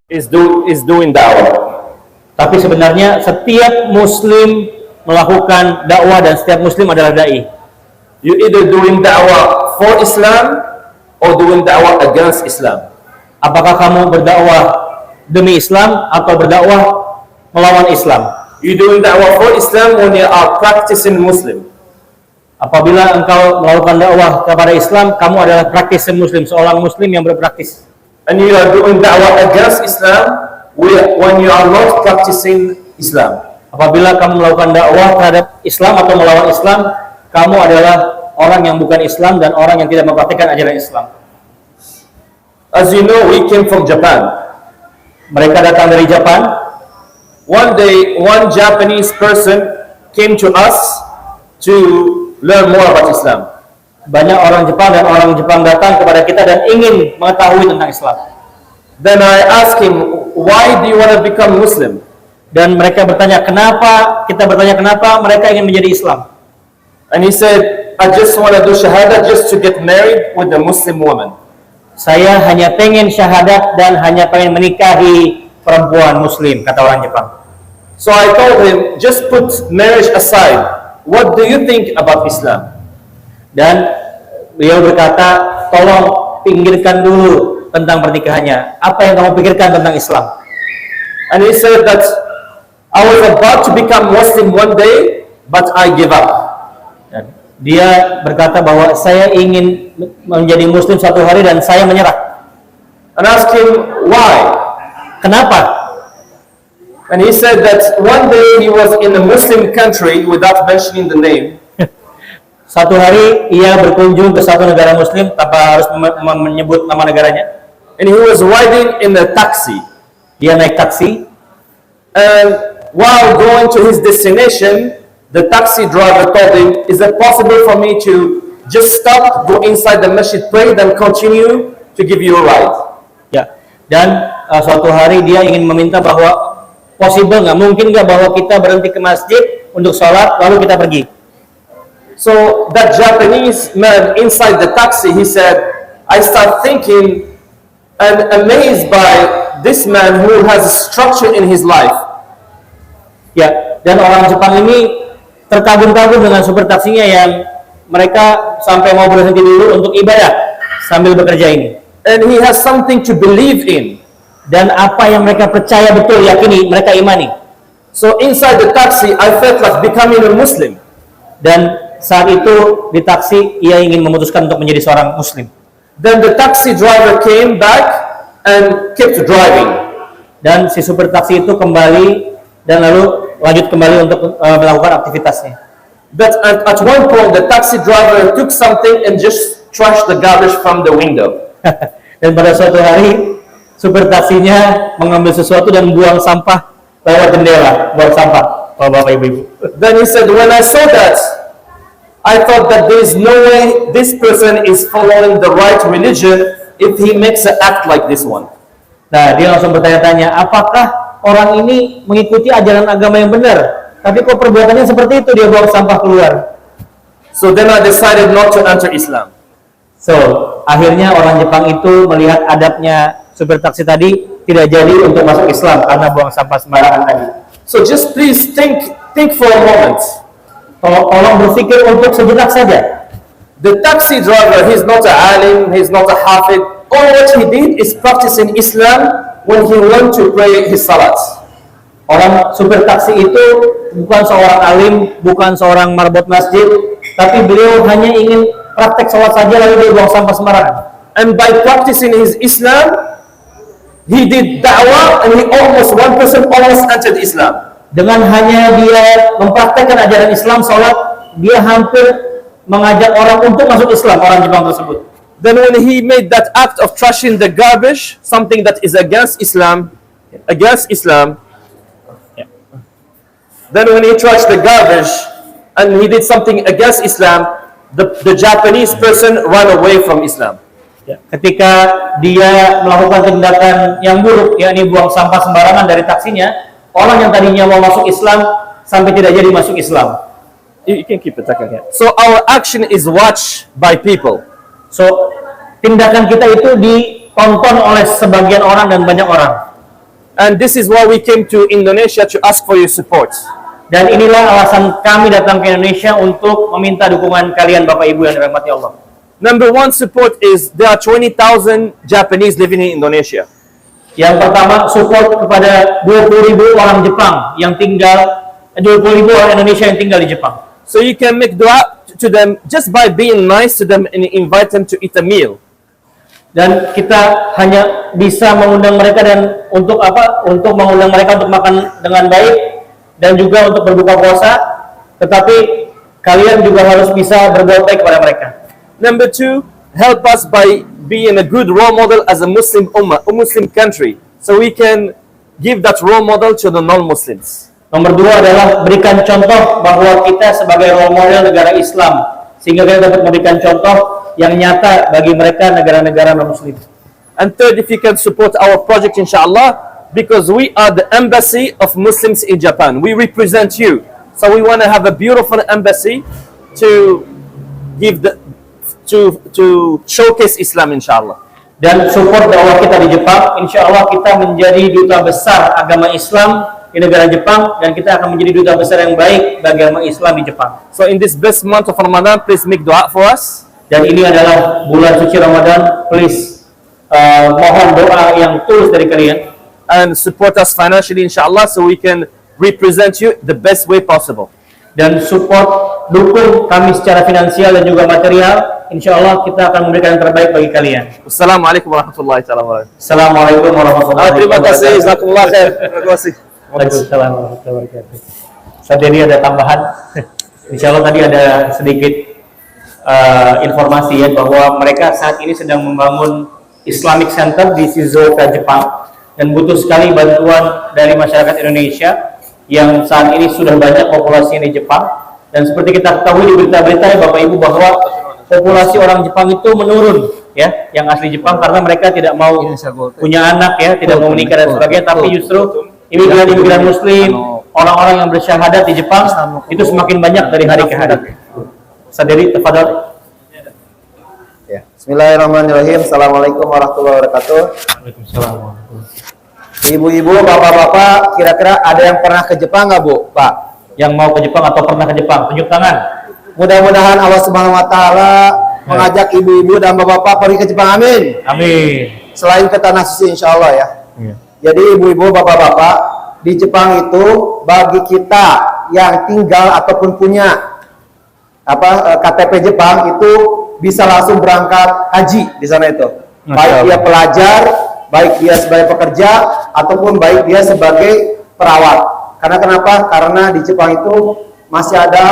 is doing da'wah. Tapi sebenarnya setiap muslim melakukan dakwah dan setiap muslim adalah dai. You either doing da'wah for Islam or doing da'wah against Islam. Apakah kamu berdakwah demi Islam atau berdakwah melawan Islam? You doing da'wah for Islam when you are practicing Muslim. Apabila engkau melakukan dakwah kepada Islam, kamu adalah praktisi muslim, seorang muslim yang berpraktis. And you are doing da'wah against Islam when you are not practicing Islam. Apabila kamu melakukan dakwah terhadap Islam atau melawan Islam, kamu adalah orang yang bukan Islam dan orang yang tidak mempraktikkan ajaran Islam. As you know, we came from Japan. Mereka datang dari Jepang. One day, one Japanese person came to us to learn more about Islam. Banyak orang Jepang dan orang Jepang datang kepada kita dan ingin mengetahui tentang Islam. Then I asked him, why do you want to become Muslim? Dan mereka bertanya, kenapa mereka ingin menjadi Islam? And he said, I just want to do shahada just to get married with a Muslim woman. Saya hanya pengen syahadat dan hanya pengen menikahi perempuan muslim, kata orang Jepang. So I told him, just put marriage aside. What do you think about Islam? Dan beliau berkata, tolong pinggirkan dulu tentang pernikahannya. Apa yang kamu pikirkan tentang Islam? And he said that I was about to become Muslim one day, but I give up. Dan dia berkata bahwa saya ingin menjadi muslim suatu hari dan saya menyerah. And I asked him, why? Kenapa? And he said that one day he was in a Muslim country without mentioning the name. Suatu hari ia berkunjung ke satu negara muslim tanpa harus menyebut nama negaranya. And he was riding in a taxi. Dia naik taksi. And while going to his destination, the taxi driver told him, is it possible for me to just stop, go inside the masjid, pray, then continue to give you a ride? Ya. Dan suatu hari dia ingin meminta bahwa mungkin nggak bahwa kita berhenti ke masjid untuk sholat lalu kita pergi. So that Japanese man inside the taxi, he said, I start thinking and amazed by this man who has a structure in his life. Ya, dan orang Jepang ini terkagum-kagum dengan supir taksinya yang mereka sampai mau berhenti dulu untuk ibadah sambil bekerja ini. And he has something to believe in. Dan apa yang mereka percaya betul, yakini, mereka imani. So inside the taxi, I felt like becoming a Muslim. Dan saat itu di taksi, ia ingin memutuskan untuk menjadi seorang Muslim. Then the taxi driver came back and kept driving. Dan si supir taksi itu kembali dan lalu lanjut kembali untuk melakukan aktivitasnya. But at one point, the taxi driver took something and just trashed the garbage from the window. Dan pada suatu hari, supir taksinya mengambil sesuatu dan buang sampah lewat jendela, buang sampah, bapak ibu. Then he said, when I saw that, I thought that there is no way this person is following the right religion if he makes an act like this one. Nah, dia langsung bertanya-tanya, apakah orang ini mengikuti ajaran agama yang benar? Tapi kok perbuatannya seperti itu, dia buang sampah keluar. So then I decided not to enter Islam. So, akhirnya orang Jepang itu melihat adabnya supir taksi tadi tidak jadi untuk masuk Islam karena buang sampah sembarangan tadi. So just please think for a moment. Tolong berpikir untuk sejenak saja. The taxi driver, he's not a alim, he's not a hafid. All what he did is practicing Islam when he went to pray his salat. Orang supir taksi itu bukan seorang alim, bukan seorang marbot masjid, tapi beliau hanya ingin praktek salat saja lalu dia buang sampah sembarangan. And by practicing his Islam, he did da'wah and he almost entered Islam. Dengan hanya dia mempraktekkan ajaran Islam, salat, dia hampir mengajak orang untuk masuk Islam, orang Jepang tersebut. Then when he made that act of trashing the garbage, something that is against Islam, then when he trashed the garbage and he did something against Islam, the Japanese person ran away from Islam. Ya, ketika dia melakukan tindakan yang buruk, yakni buang sampah sembarangan dari taksinya, orang yang tadinya mau masuk Islam sampai tidak jadi masuk Islam. You can keep it here. So our action is watched by people. So tindakan kita itu ditonton oleh sebagian orang dan banyak orang. And this is why we came to Indonesia to ask for your support. Dan inilah alasan kami datang ke Indonesia untuk meminta dukungan kalian Bapak Ibu yang dirahmati Allah. Number one support is there are 20,000 Japanese living in Indonesia. Yang pertama, support kepada 20.000 orang Jepang yang tinggal 20.000 orang Indonesia yang tinggal di Jepang. So you can make dua to them just by being nice to them and invite them to eat a meal. Dan kita hanya bisa mengundang mereka dan untuk apa? Untuk mengundang mereka untuk makan dengan baik dan juga untuk berbuka puasa. Tetapi kalian juga harus bisa berbuat baik kepada mereka. Number two, help us by being a good role model as a Muslim ummah, a Muslim country, so we can give that role model to the non-Muslims. Nomor dua adalah berikan contoh bahwa kita sebagai role model negara Islam, sehingga kita dapat memberikan contoh yang nyata bagi mereka negara-negara non-Muslim. And third, if you can support our project, inshallah, because we are the embassy of Muslims in Japan. We represent you. So we want to have a beautiful embassy to give to showcase Islam, inshallah. Dan support dakwah kita di Jepang, insya Allah kita menjadi duta besar agama Islam di negara Jepang, dan kita akan menjadi duta besar yang baik bagi agama Islam di Jepang. So in this best month of Ramadan, please make dua for us. Dan ini adalah bulan suci Ramadan, please mohon doa yang tulus dari kalian. And support us financially, inshallah, so we can represent you the best way possible. Dan support, dukung kami secara finansial dan juga material. Insya Allah kita akan memberikan yang terbaik bagi kalian. Wassalamualaikum warahmatullahi wabarakatuh. Assalamualaikum warahmatullahi wabarakatuh. Terima kasih, jazakumullah khair. Terima kasih. Waalaikumsalam warahmatullahi wabarakatuh. Tadi ada tambahan. Insya Allah tadi ada sedikit informasi ya, bahwa mereka saat ini sedang membangun Islamic Center di Shizuoka, Jepang, dan butuh sekali bantuan dari masyarakat Indonesia yang saat ini sudah banyak populasi di Jepang. Dan seperti kita ketahui di berita-berita ya Bapak Ibu, bahwa populasi orang Jepang itu menurun ya, yang asli Jepang, karena mereka tidak mau punya anak ya, tidak mau menikah dan sebagainya, tapi justru imigran Muslim, orang-orang yang bersyahadat di Jepang itu semakin banyak dari hari ke hari. Sadari, tafadhal. Ya. Bismillahirrahmanirrahim. Assalamualaikum warahmatullahi wabarakatuh. Waalaikumsalam. Ibu-ibu, bapak-bapak, kira-kira ada yang pernah ke Jepang nggak, Bu? Pak? Yang mau ke Jepang atau pernah ke Jepang, tunjuk tangan. Mudah-mudahan Allah Subhanahu wa taala mengajak ibu-ibu dan bapak-bapak pergi ke Jepang. Amin. Amin. Selain ke tanah suci, insya Allah ya. Jadi ibu-ibu, bapak-bapak, di Jepang itu bagi kita yang tinggal ataupun punya KTP Jepang itu bisa langsung berangkat haji di sana itu. Baik dia pelajar, baik dia sebagai pekerja, ataupun baik dia sebagai perawat. Karena kenapa? Karena di Jepang itu masih ada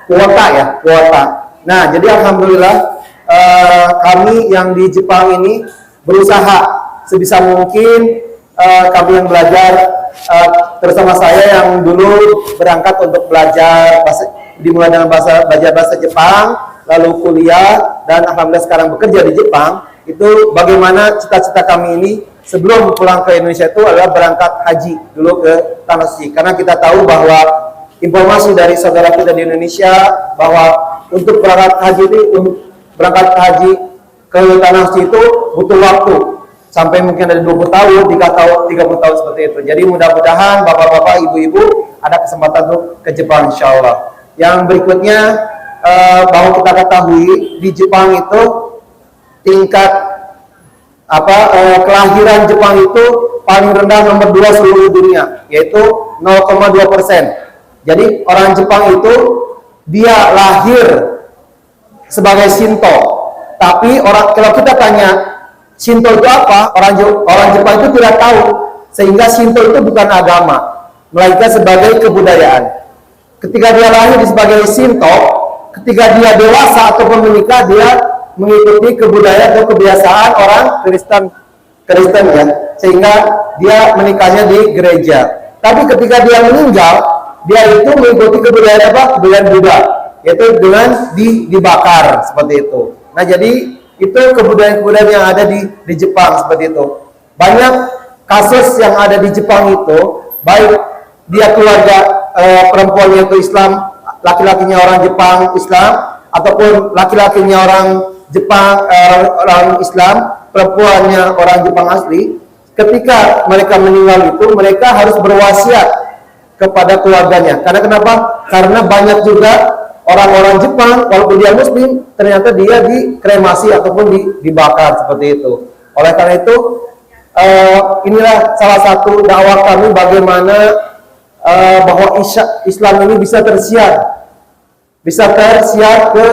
kuota ya, kuota. Nah, jadi alhamdulillah kami yang di Jepang ini berusaha sebisa mungkin, kami yang belajar bersama saya yang dulu berangkat untuk belajar dimulai dengan belajar bahasa Jepang, lalu kuliah, dan alhamdulillah sekarang bekerja di Jepang. Itu bagaimana cita-cita kami ini sebelum pulang ke Indonesia itu adalah berangkat haji dulu ke Tanah Suci, karena kita tahu bahwa informasi dari saudara kita di Indonesia bahwa untuk berangkat haji ke Tanah Suci itu butuh waktu sampai mungkin dari 20 tahun, 30 tahun seperti itu. Jadi mudah-mudahan bapak-bapak, ibu-ibu ada kesempatan untuk ke Jepang, insya Allah. Yang berikutnya, bahwa kita ketahui di Jepang itu tingkat kelahiran Jepang itu paling rendah nomor 2 seluruh dunia, yaitu 0,2%. Jadi orang Jepang itu dia lahir sebagai Shinto, tapi kalau kita tanya Shinto itu apa, orang Jepang itu tidak tahu, sehingga Shinto itu bukan agama, melainkan sebagai kebudayaan. Ketika dia lahir sebagai Shinto, ketika dia dewasa ataupun menikah, dia mengikuti kebudayaan atau kebiasaan orang Kristen ya, sehingga dia menikahnya di gereja. Tapi ketika dia meninggal, dia itu mengikuti kebudayaan apa? Kebudayaan Buddha, yaitu dengan dibakar seperti itu. Nah, jadi itu kebudayaan-kebudayaan yang ada di Jepang seperti itu. Banyak kasus yang ada di Jepang itu, baik dia keluarga perempuannya itu Islam, laki-lakinya orang Jepang Islam, ataupun laki-lakinya orang Jepang orang Islam, perempuannya orang Jepang asli. ketika mereka meninggal itu mereka harus berwasiat kepada keluarganya. Karena kenapa? Karena banyak juga orang-orang Jepang walaupun dia Muslim ternyata dia dikremasi ataupun dibakar seperti itu. Oleh karena itu inilah salah satu dakwah kami bagaimana bahwa Islam ini bisa tersiar ke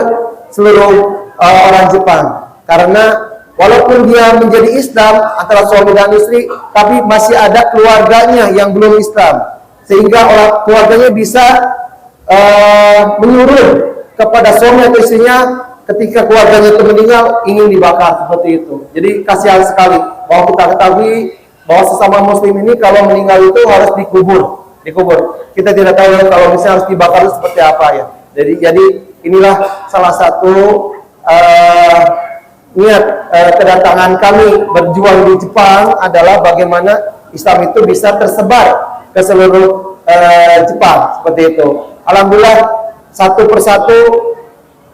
seluruh orang Jepang. Karena walaupun dia menjadi Islam antara suami dan istri, tapi masih ada keluarganya yang belum Islam, sehingga keluarganya bisa menyuruh kepada suami atau istrinya ketika keluarganya itu meninggal ingin dibakar seperti itu. Jadi kasihan sekali bahwa kita ketahui bahwa sesama Muslim ini kalau meninggal itu harus dikubur. Kita tidak tahu kalau misalnya harus dibakar itu seperti apa ya. Jadi inilah salah satu niat kedatangan kami berjuang di Jepang adalah bagaimana Islam itu bisa tersebar ke seluruh Jepang seperti itu. Alhamdulillah satu persatu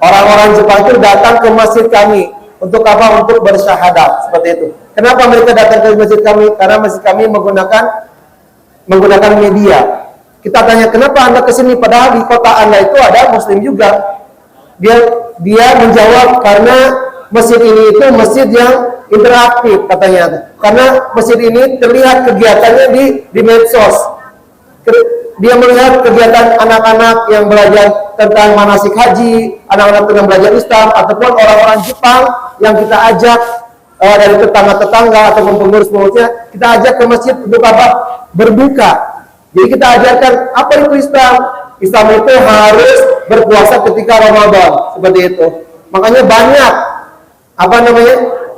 orang-orang Jepang itu datang ke masjid kami untuk apa? Untuk bersyahadat seperti itu. Kenapa mereka datang ke masjid kami? Karena masjid kami menggunakan media. Kita tanya kenapa Anda kesini padahal di kota Anda itu ada Muslim juga. Dia menjawab karena masjid ini itu masjid yang interaktif katanya. Karena masjid ini terlihat kegiatannya di medsos. Dia melihat kegiatan anak-anak yang belajar tentang manasik haji, anak-anak yang belajar Islam, ataupun orang-orang Jepang yang kita ajak dari tetangga-tetangga ataupun pengurus-pengurusnya, kita ajak ke masjid untuk apa? Berbuka. Jadi kita ajarkan apa itu Islam. Islam itu harus berpuasa ketika Ramadan, seperti itu. Makanya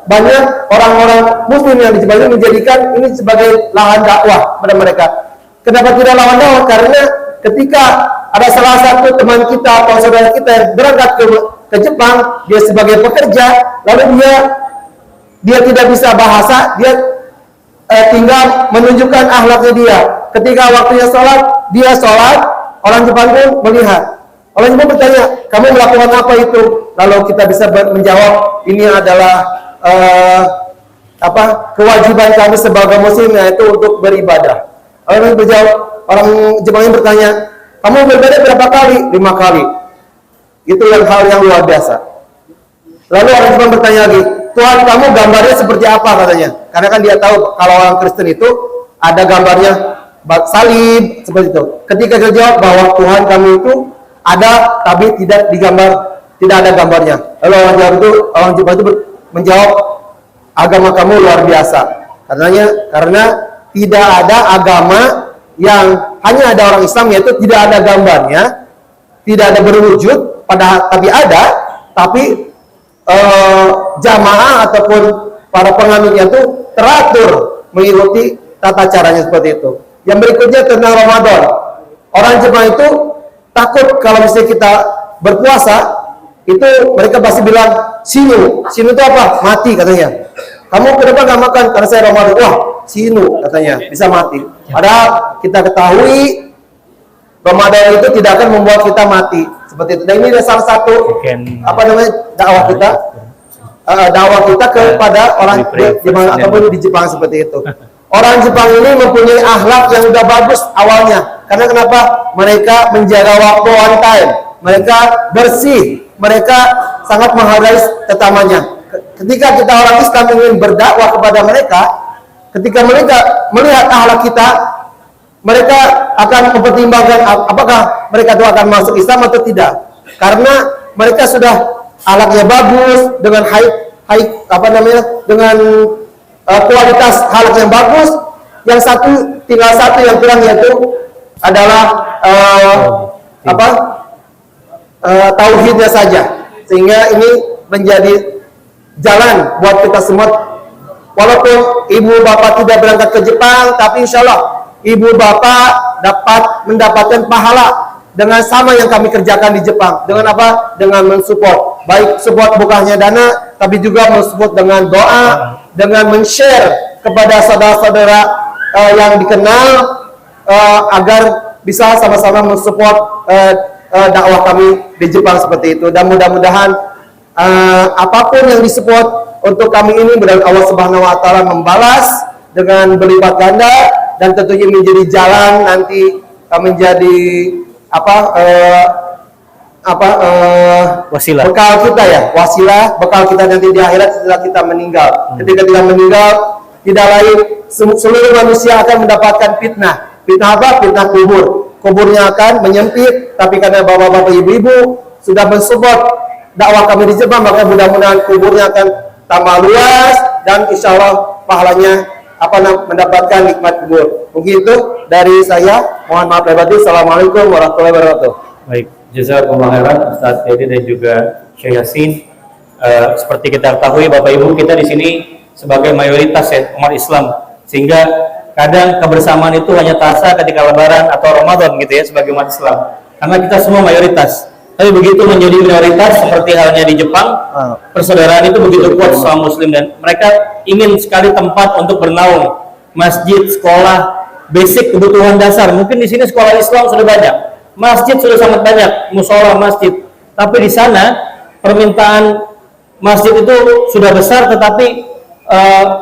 banyak orang-orang Muslim yang di Jepang ini menjadikan ini sebagai lahan dakwah pada mereka. Kenapa tidak lawan dakwah? Karena ketika ada salah satu teman kita atau saudara kita yang berangkat ke Jepang, dia sebagai pekerja, lalu dia tidak bisa bahasa, dia tinggal menunjukkan akhlaknya dia. Ketika waktunya sholat, dia sholat, orang Jepang pun melihat. Orang Jepang bertanya, kamu melakukan apa itu? Lalu kita bisa menjawab, ini adalah kewajiban kami sebagai Muslim, yaitu untuk beribadah. Orang Jepang yang bertanya, kamu beribadah berapa kali? 5 kali. Itu hal yang luar biasa. Lalu orang Jepang bertanya lagi, Tuhan kamu gambarnya seperti apa katanya? Karena kan dia tahu kalau orang Kristen itu ada gambarnya salib seperti itu. Ketika dia jawab bahwa Tuhan kami itu ada tapi tidak ada gambarnya. Lalu orang Jepang itu menjawab, agama kamu luar biasa. Karena tidak ada agama yang hanya ada orang Islam, yaitu tidak ada gambarnya, tidak ada berwujud, tapi jamaah ataupun para penganutnya itu teratur mengikuti tata caranya seperti itu. Yang berikutnya tentang Ramadan. Orang Jepang itu takut kalau misalnya kita berpuasa, itu mereka pasti bilang sinu. Sinu itu apa? Mati katanya. Kamu kenapa nggak makan? Karena saya Ramadan. Wah, sinu katanya, bisa mati. Padahal kita ketahui Ramadan itu tidak akan membuat kita mati seperti itu. Dan ini adalah salah satu dakwah kita kepada orang Jepang ataupun di Jepang seperti itu. Orang Jepang ini mempunyai akhlak yang sudah bagus awalnya. Karena kenapa? Mereka menjaga waktu on time. Mereka bersih. Mereka sangat menghargai tetamanya. Ketika kita orang Islam ingin berdakwah kepada mereka, ketika mereka melihat akhlak kita, mereka akan mempertimbangkan apakah mereka itu akan masuk Islam atau tidak. Karena mereka sudah akhlaknya bagus, dengan dengan kualitas akhlak yang bagus. Tinggal satu yang kurang, yaitu adalah tauhidnya saja. Sehingga ini menjadi jalan buat kita semua. Walaupun ibu bapak tidak berangkat ke Jepang, tapi insya Allah ibu bapak mendapatkan pahala dengan sama yang kami kerjakan di Jepang. Dengan apa? Dengan mensupport. Baik support bukannya dana, tapi juga mensupport dengan doa, dengan men-share kepada saudara-saudara yang dikenal, agar bisa sama-sama mensupport dakwah kami di Jepang seperti itu. Dan mudah-mudahan apapun yang disupport untuk kami ini, mudah-mudahan Allah Subhanahu wa taala membalas dengan berlipat ganda, dan tentunya menjadi jalan nanti menjadi Wasilah. bekal kita ya, wasilah bekal kita nanti di akhirat setelah kita meninggal. Ketika kita meninggal, tidak lain seluruh manusia akan mendapatkan fitnah. Fitnah apa? Fitnah kubur. Kuburnya akan menyempit, tapi karena bapak-bapak ibu-ibu sudah mensupport dakwah kami di Jepang, maka mudah-mudahan kuburnya akan tambah luas dan insya Allah pahalanya mendapatkan nikmat kubur. Mungkin itu dari saya. Mohon maaf lahir batin. Assalamualaikum warahmatullahi wabarakatuh. Baik, jazakumullah khairan Ustaz Dedi dan juga Syekh Yasin. Seperti kita ketahui Bapak Ibu, kita di sini sebagai mayoritas ya umat Islam, sehingga kadang kebersamaan itu hanya terasa ketika Lebaran atau Ramadan gitu ya sebagai umat Islam, karena kita semua mayoritas. Tapi begitu menjadi minoritas seperti halnya di Jepang, persaudaraan itu begitu kuat selama Muslim, dan mereka ingin sekali tempat untuk bernaung, masjid, sekolah, basic kebutuhan dasar. Mungkin di sini sekolah Islam sudah banyak, masjid sudah sangat banyak, musola, masjid. Tapi di sana permintaan masjid itu sudah besar, tetapi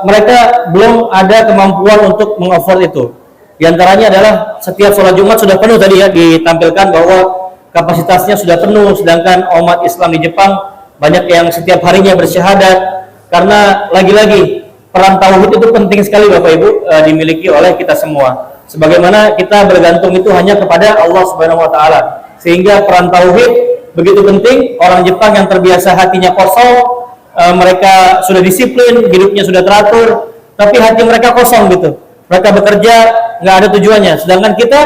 mereka belum ada kemampuan untuk meng-afford itu. Di antaranya adalah setiap sholat Jumat sudah penuh tadi ya, ditampilkan bahwa kapasitasnya sudah penuh, sedangkan umat Islam di Jepang banyak yang setiap harinya bersyahadat. Karena lagi-lagi peran tauhid itu penting sekali Bapak Ibu, dimiliki oleh kita semua. Sebagaimana kita bergantung itu hanya kepada Allah Subhanahu wa taala. Sehingga peran tauhid begitu penting. Orang Jepang yang terbiasa hatinya kosong, mereka sudah disiplin, hidupnya sudah teratur, tapi hati mereka kosong gitu. Mereka bekerja nggak ada tujuannya. Sedangkan kita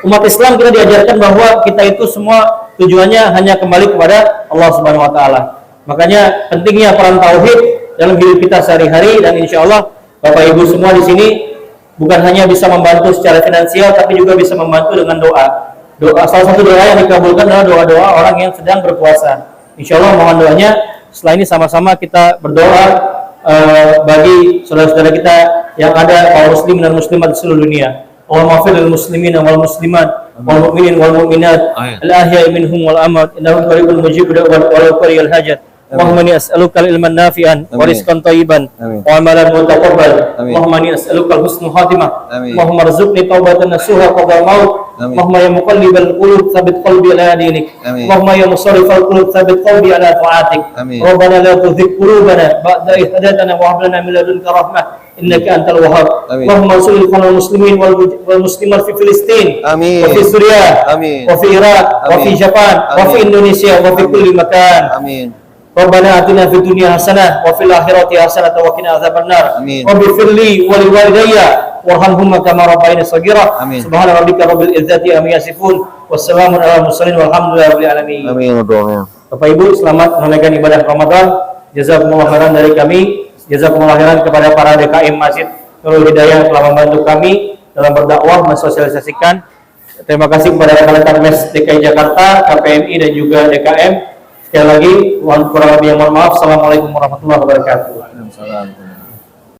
umat Islam, kita diajarkan bahwa kita itu semua tujuannya hanya kembali kepada Allah Subhanahu wa taala. Makanya pentingnya peran tauhid dalam hidup kita sehari-hari, dan insya Allah Bapak Ibu semua di sini bukan hanya bisa membantu secara finansial, tapi juga bisa membantu dengan doa. Salah satu doa yang dikabulkan adalah doa-doa orang yang sedang berpuasa. Insya Allah mohon doanya. Setelah ini sama-sama kita berdoa bagi saudara-saudara kita yang ada kaum muslim dan muslimat di seluruh dunia. Allahumma ighfir lil muslimin wal muslimat wal mu'minin wal mu'minat al ahya'i minhum wal amwat innahu qaribun mujibud da'wat walau qariyal hajat. Allahumma inni as'aluka ilman nafi'an wa rizqan thayyiban wa amalan mutaqabbal. Allahumma inni as'aluka husnul khatimah. Allahumma arzuqni taubatan nasuha qabla maut. Allahumma ya muqallibal qulub tsabbit qalbi ala dinik. Allahumma ya musarrifal qulub tsabbit qalbi ala ta'atik. Rabbana la tuzigh qulubana ba'da idh hadaytana wa hab lana min ladunka rahmah innaka antal wahhab. Allahumma salli ala muslimin wal muslimat fi Filistin wa fi Suriah wa fi Iraq wa fi Jepang wa fi Indonesia wa fi kulli makan. Amin. Rabbana atina fid dunya hasanah wa fil akhirati hasanah wa qina adzabannar. Waghfir li wa liwalidayya warhamhuma kama rabbayani shaghira. Subhana rabbika rabbil izzati amma yasifun wassalamun ala mursalin walhamdulillahi rabbil alamin. Amin. Bapak Ibu, selamat menunaikan ibadah Ramadan. Jazakumullah khairan dari kami. Jazakumullah khairan kepada para DKM Masjid Nurul Hidayah yang telah membantu kami dalam berdakwah, mensosialisasikan. Terima kasih kepada rekan-rekan MES DKI Jakarta, KPMI dan juga DKM. Sekali lagi, kurang lebih mohon maaf. Assalamualaikum warahmatullahi wabarakatuh.